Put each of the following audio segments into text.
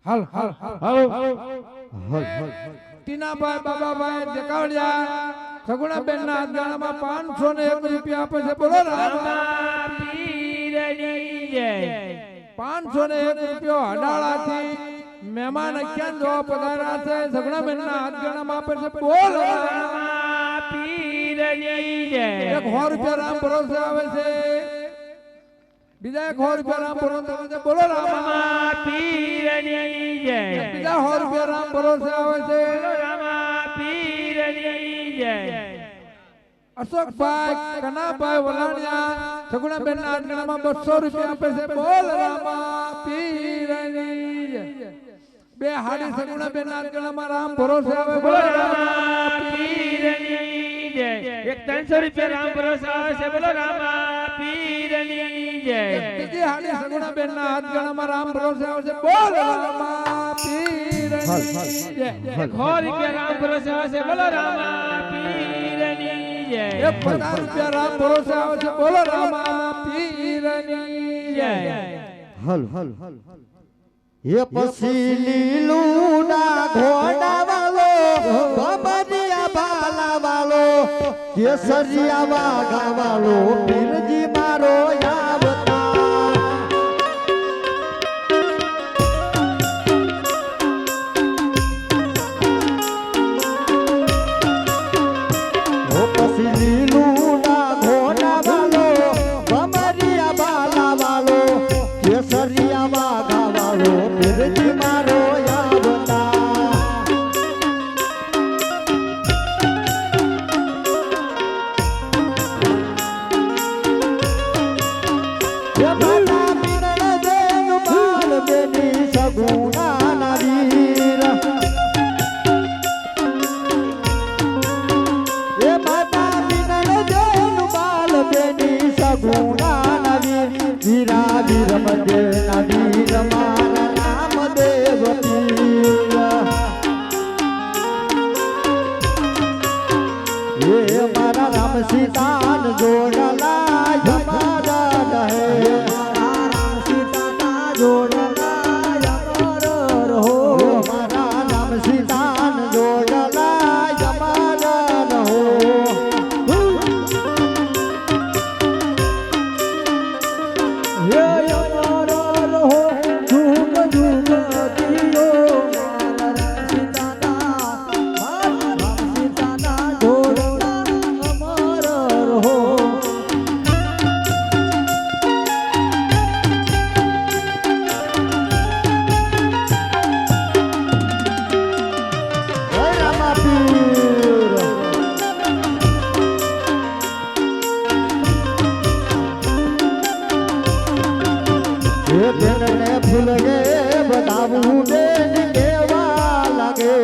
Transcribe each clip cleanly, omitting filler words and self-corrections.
હાલ હાલ હાલ ટીનાભાઈ બાબાભાઈ દેકાવડિયા સગુણાબેન ના હાથગાળામાં 501 રૂપિયા આપે છે. બોલો રામા પીરની જય. 501 રૂપિયો હડાળાથી મહેમાન અખ્યાન જોવા પધાર્યા છે. સગુણાબેન ના હાથગાળામાં આપે છે. બોલો રામા પીરની જય. 100 રૂપિયા રામ ભરોસે આવે છે. બીજા 100 રૂપિયા રામ ભરોસે આવે છે. બોલો રામા પીરની જય. બીજા 100 રૂપિયા રામ ભરોસે આવે છે. રામા પીરની જય. અશોકભાઈ કનાભાઈ વલાણિયા સગુણાબેન ના હાથગાળામાં 200 રૂપિયા આપે છે. બોલ રામા પીરની જય. બે હાડી સગુણાબેન ના હાથગાળામાં રામ ભરોસે આવે. બોલ રામા પીરની જય. 300 રૂપિયા રામ ભરોસે આવે છે. બોલો રામા પીરની જય. બીજી હાડી સગુણાબેન ના હાથગાળામાં રામ ભરોસે આવે છે. બોલ રામા પીરની જય. 100 રૂપિયા રામ ભરોસે આવે છે. બોલો રામા પીરની જય. 50 રૂપિયા રામ ભરોસે આવે છે. બોલો રામા પીરની જય. એ પછી લીલું ના ઘોડા વાલો બાબરિયા બાલા વાલો કેસરિયા વાઘા વાલો પીરજી મારો આવતા. ઓ પછી લીલું ના ઘોડા વાલો બાબરિયા બાલા વાલો કેસરિયા વાઘા વાલો પીરજી મારો આવતા. એ માતા પીરણ દેવ બાલ બેની સગુણા ના વીર. એ માતા પીરણ દેવ બાલ બેની સગુણા ના વીર. વીરા વીર મંદિર ના વીર મારા નામ દેવ પીર. એ મારા રામ સીતાન જોડલા અમારા રહે. રામ સીતાના જોડલા અમારા રહો. મારા રામ સીતાન જોડલા અમારા રહો. ફૂલ ગે બતાવું બેન કેવા લાગે.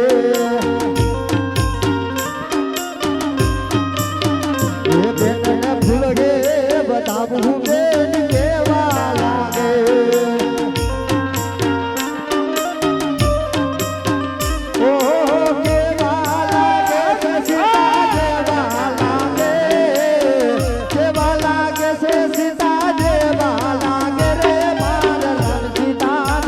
એ બેન ફૂલ ગે બતાવું બેન કેવા લાગે. ઓ કેવા લાગે સીતા જેવા લાગે. કેવા લાગે છે સીતા જેવા લાગે રે. મારા રામ સીતાન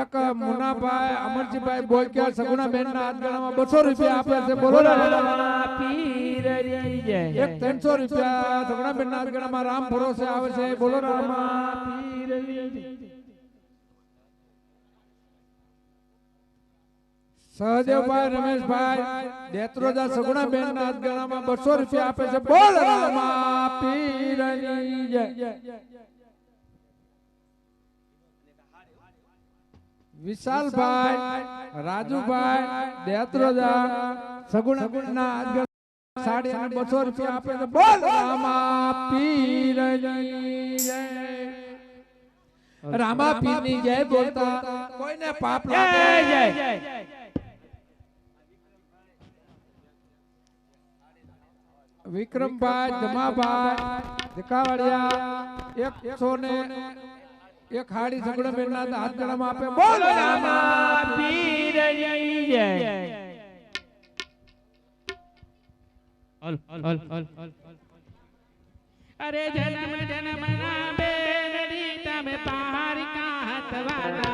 એક મુનાભાઈ અમરજીભાઈ બોલક્યા સગુણાબેન ના હાથગણામાં 200 રૂપિયા આપે છે બોલો રામા પીરની જય એક 300 રૂપિયા સગુણાબેન ના હાથગણામાં રામ ભરોસે આવે છે બોલો રામા પીરની જય સહદેવભાઈ રમેશભાઈ દેત્રોજા સગુણાબેન ના હાથગણામાં 200 રૂપિયા આપે છે બોલ રામા પીરની જય વિશાલભાઈ રાજુભાઈ દેત્રોજા સગુણાબેન ના હાથગણામાં 250 રૂપિયા આપે છે બોલ રામા પીરની જય રામા પીરની જય બોલતા કોઈને પાપ લાગે જય વિક્રમભાઈ જમાભાઈ દેખાવાડિયા 100 એક હાડી સગુણાબેન ના હાથગણામાં આપે બોલ રામા પીરની જય અરે જન્મ જન્મ ના બેનડી તમે પાર કા હતવાના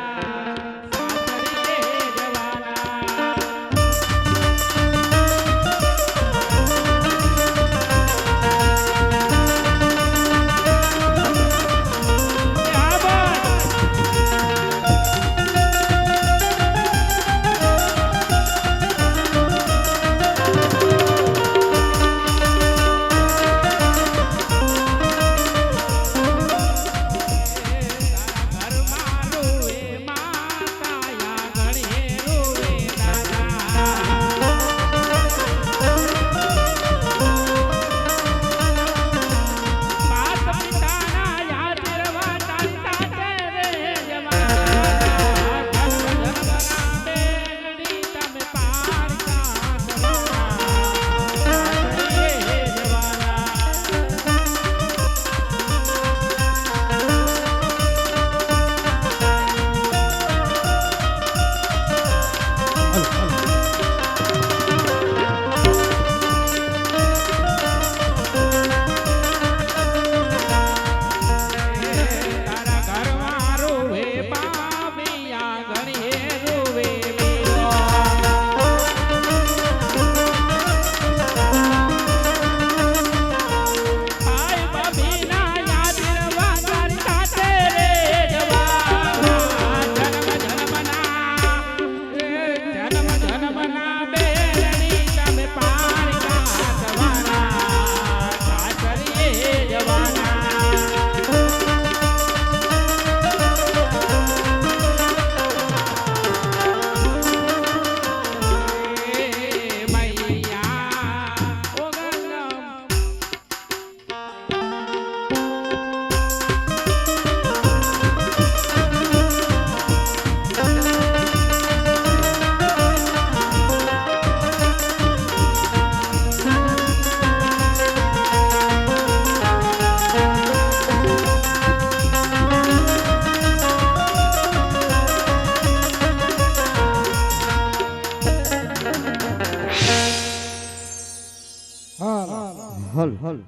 હલ હલ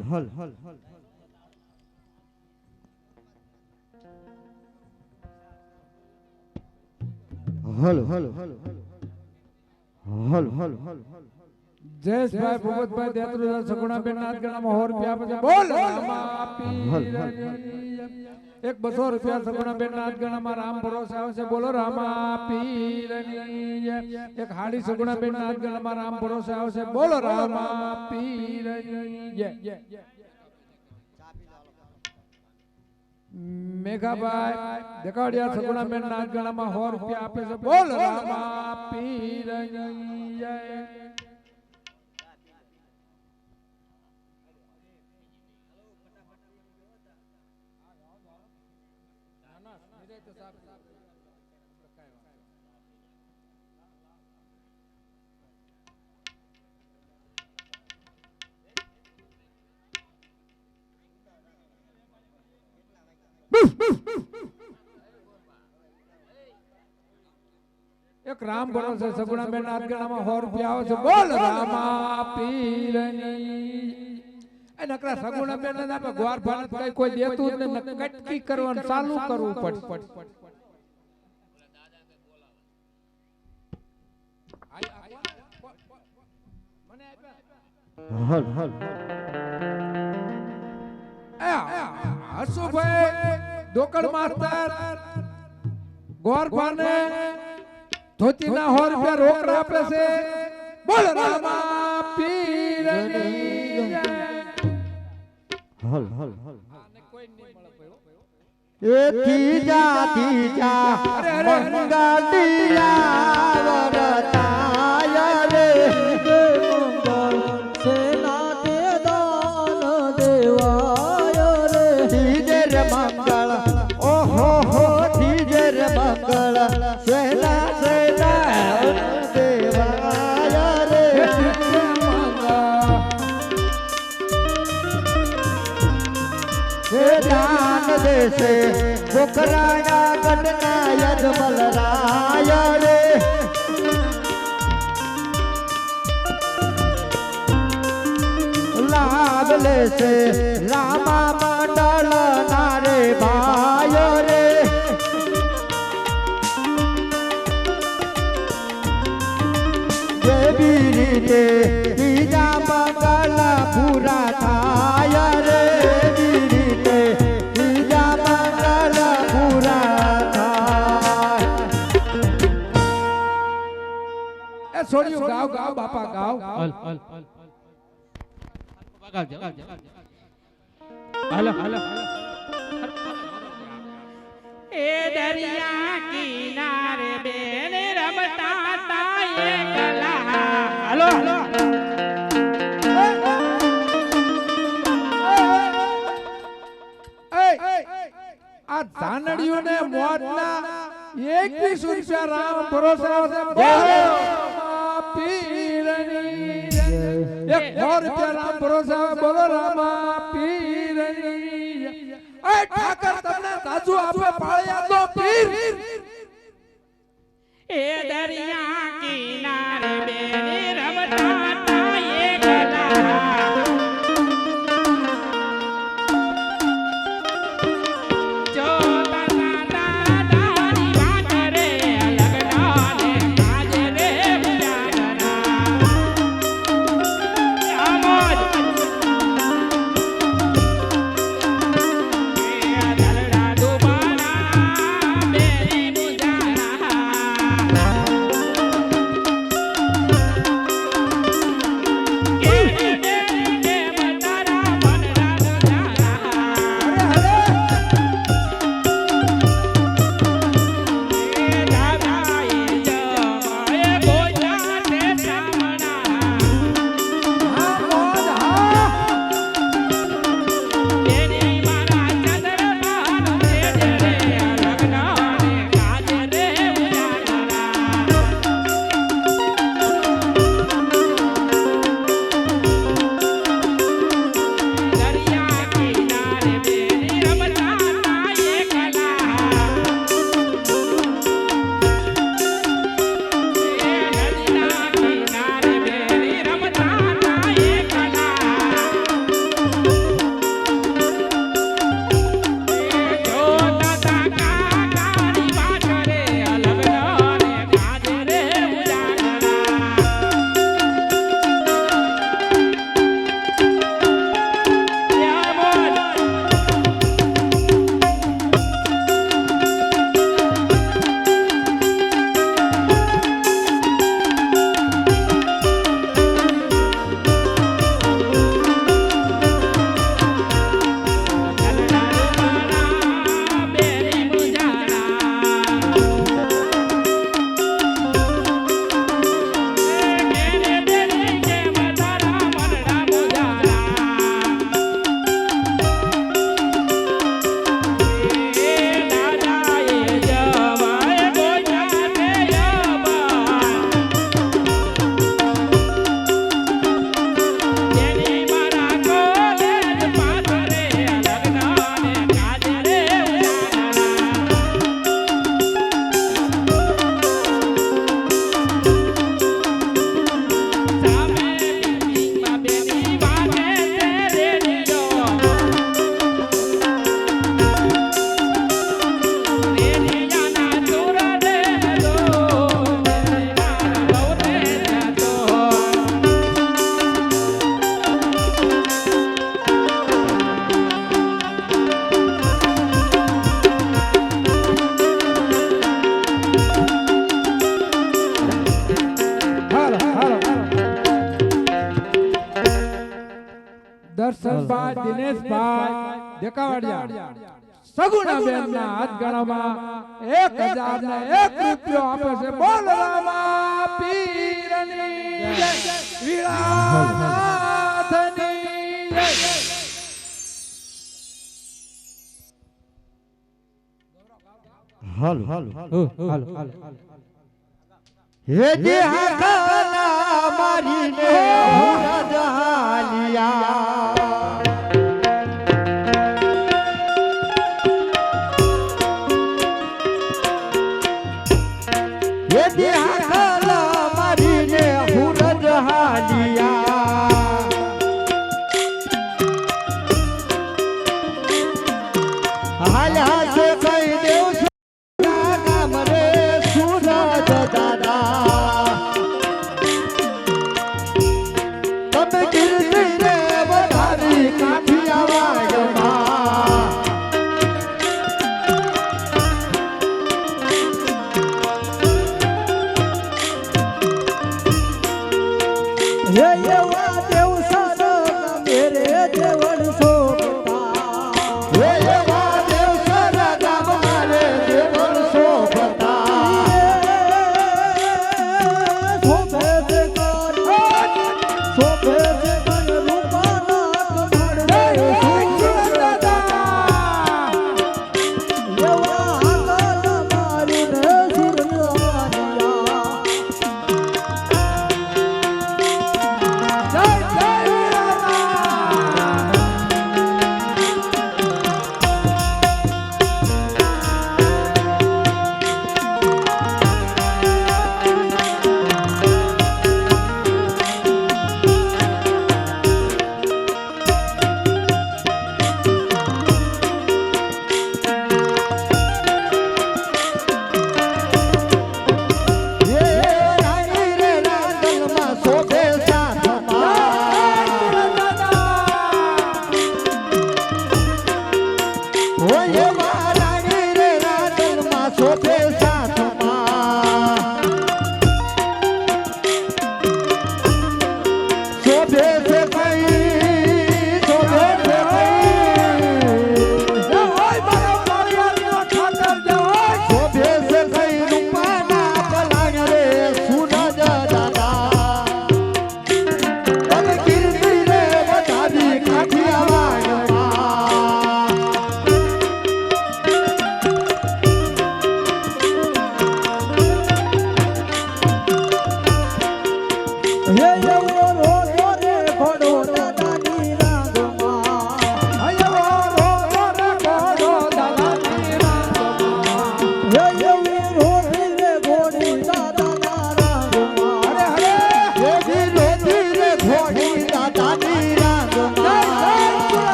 હલ હલ હલ હલ જયેશભાઈ ભગવતભાઈ દેત્રોજા સગુણાબેન ના હાથગણામાં 100 રૂપિયા આપે છે બોલ રામા પીરની એક 200 રૂપિયા સગુણાબેન ના હાથગણામાં રામ ભરોસે આવે છે બોલો રામા પીરની એક હાડી સગુણાબેન ના હાથગણામાં રામ ભરોસે આવે છે બોલો રામા પીરની મેઘાભાઈ દેખાડિયા સગુણાબેન ના હાથગણામાં 100 રૂપિયા આપે છે બોલ રામા પીરની એક રામ ભરોસે સગુણાબેન ના હાથગણામાં 100 રૂપિયા આવે છે બોલ રામા પીરની એ નકરા સગુણા બેન ને આપણે ગોર ભાન કઈ કોઈ દેતું જ ને કટકી કરવાનું ચાલુ કરવું પડે. હલ હલ હસુભાઈ દોકડ માસ્તર ગોર ભાને ધોતીના 100 રૂપિયા રોકડા આપે છે. બોલ રામા પીરની જય. હલ હલ એ તીજા તીજા મંગળિયા વરતાય રે મંગળ સેના તે દાન દેવાય રે તીજે રે મંગળ ઓહો હો તીજે રે મંગળ સેના સેના દેવાય રે દાન દેશે પોખરાયા ગઢના યજમલ રાય રે લાભ લેશે રામા મંડળ નારે ભાય રે જેવી રીતે બીજા મંગળ પૂરા થાય રે એવી રીતે બીજા મંગળ પૂરા થાય. એ છોડ્યું ગાવ ગાવ બાપા ગાવ. એ દરિયા કિનારે બેન રમતા તા એકલા. હાલો હાલો આ ધાનડીઓને મોટના 21 રૂપિયા રામ ભરોસે પીરની જય. 100 રૂપિયા રામ ભરોસે બોલો રામા પીરની જય. એ ઠાકર તમને સાચું આપે પાળિયા તો પીર. એ દરિયા કિનારે બેન રમતા તા એકલા. જો તારા દાદાની વાત રે લગડા ને કાજ રે બિચારા. આમોદ એ દલડા દુબાના બેરી દર્શનભાઈ દિનેશભાઈ દેકાવાડિયા સગુણાબેન ના હાથ ગણામાં 1001 રૂપિયો આપે છે. બોલ રામા પીરની જય, વીરાધની જય. હાલ હે જે હાકના મારીને હુરજાલિયા હે જે હાકના મારીને હુરજાલિયા હાલ્યા છે કઈ દેવ ગામ રે સુરજ દાદા તમે કીર્તિ રે વધારી કાઠિયાવાડમાં હે એવા દેવ સારા મેરે દેવળ સોતા હે એવા દેવ સારા ગામ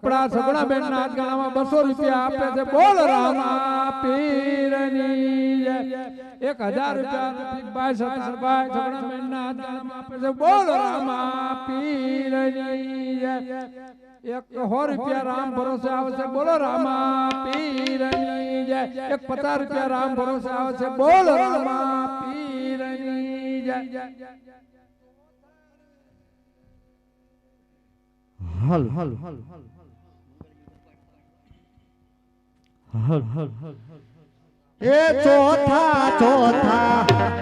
કડપડા સગુણા બેન ના ગણામાં 200 રૂપિયા આપે છે બોલ રામા પીરની જય 1000 રૂપિયા ભાઈ સતારભાઈ સગુણા બેન ના ગણામાં આપે છે બોલ રામા પીરની જય 100 રૂપિયા રામ ભરોસે આવે છે બોલો રામા પીરની જય 50 રૂપિયા રામ ભરોસે આવે છે બોલ રામા પીરની જય હલ હલ હલ એ ચોથા ચોથા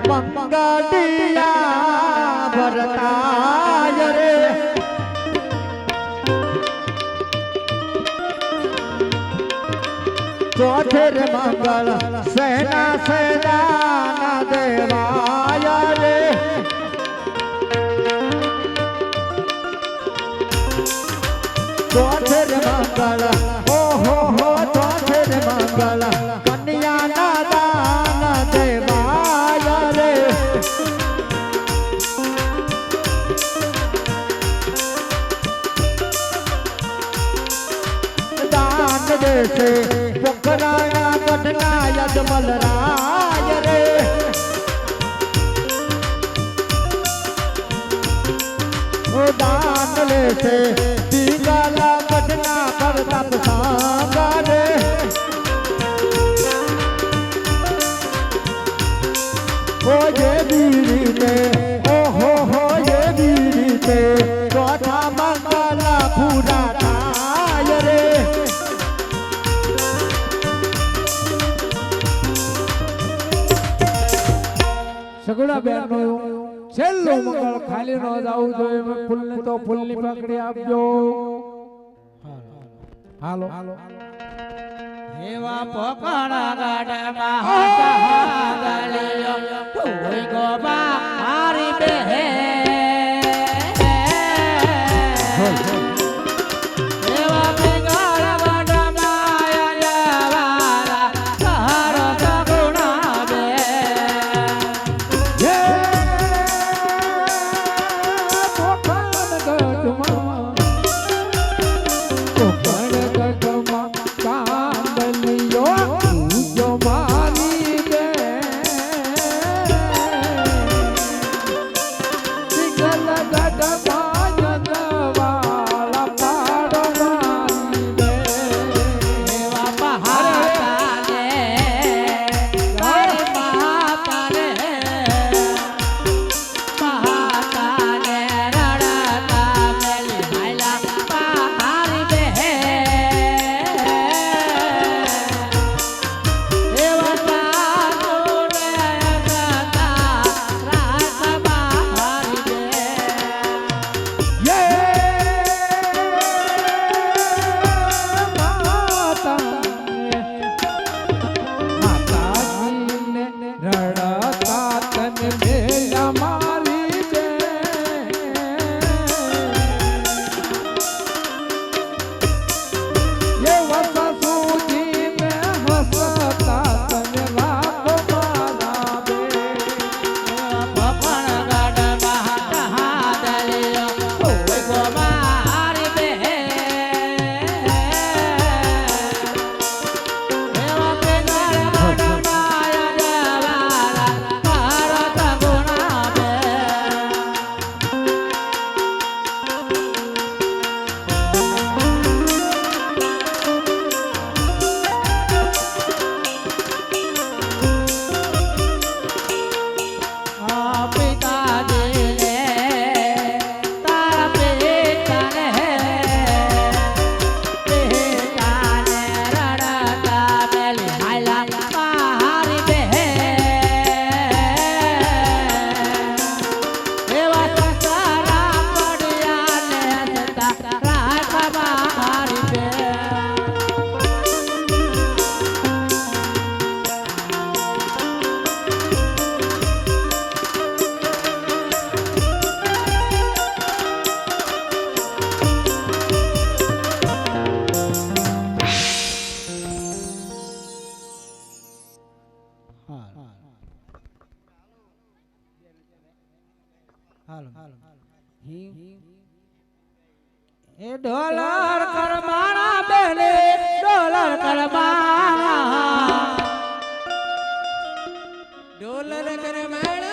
મંગળિયા ભરતાય રે ચોથે રે મંગળ સેના સેના દેવાય રે ચોથે રે મંગળ ઓહો હો ચોથે રે મંગળ કન્યા ના દાન દેવાય રે દાન દેશે પોખરાણા પટના યજમલ રાય રે ઓ દાન લેશે દીવાલા પટના પ્રતાપ સાંગરે ઓ જે બીરીતે ઓહો હો જે બીરીતે ચોથા મંગલા પૂરા થાય રે સગુણા બેન નું છેલ્લું મંગળ ખાલી નો જાવું જોઈએ ફૂલ ને તો ફૂલ ની પકડી આપજો હાલો એવા પોકણા ગાડામાં હાથા ગલિયો કોઈ ગોબા મારી બેહે એવા પેગળ ગાડામાં આયાવાલા સહારો સગુણા બે જય પોખણ ગઢમાં કાંદલિયો જો મારી બે સિંગલ ગઢમાં જંદવાળા પાડો મારી બે એવા પહાડને તારે માતાને પહાડને રડતા મેલી હાયલા પહાડી બેહે એવા સાધુને અગતા રાત પહાડી બે યે માતાજીને રડતા તને મેલા મારી બે યે વસસુજીને હસતા તને રાખો મારા બે પપણ ગાડમાં હાથા દલિયો કોઈ ગોબા હારી બેહે એવા પેગળ ગાડમાં આયાવાલા સહારો સગુણા બે પિતાજીને તારા પિતાને રડતા મેલી હાયલા પહાડી બેહે એવા સંસારા પડ્યાને જતા રાત પહાડી બે એ ડોલર કરમાણા બેને ડોલર કરમાણા ડોલર કરમાણા